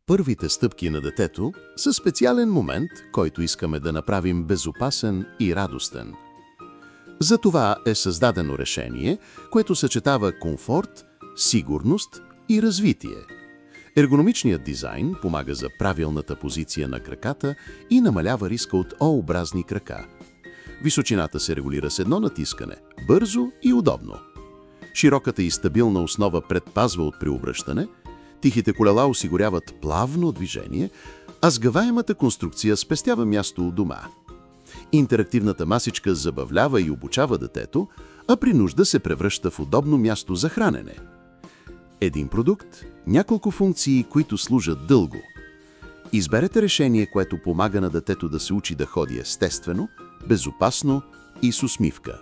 Първите стъпки на детето са специален момент, който искаме да направим безопасен и радостен. Затова е създадено решение, което съчетава комфорт, сигурност и развитие. Ергономичният дизайн помага за правилната позиция на краката и намалява риска от О-образни крака. Височината се регулира с едно натискане, бързо и удобно. Широката и стабилна основа предпазва от преобръщане, тихите колела осигуряват плавно движение, а сгъваемата конструкция спестява място у дома. Интерактивната масичка забавлява и обучава детето, а при нужда се превръща в удобно място за хранене. Един продукт, няколко функции, които служат дълго. Изберете решение, което помага на детето да се учи да ходи естествено, безопасно и с усмивка.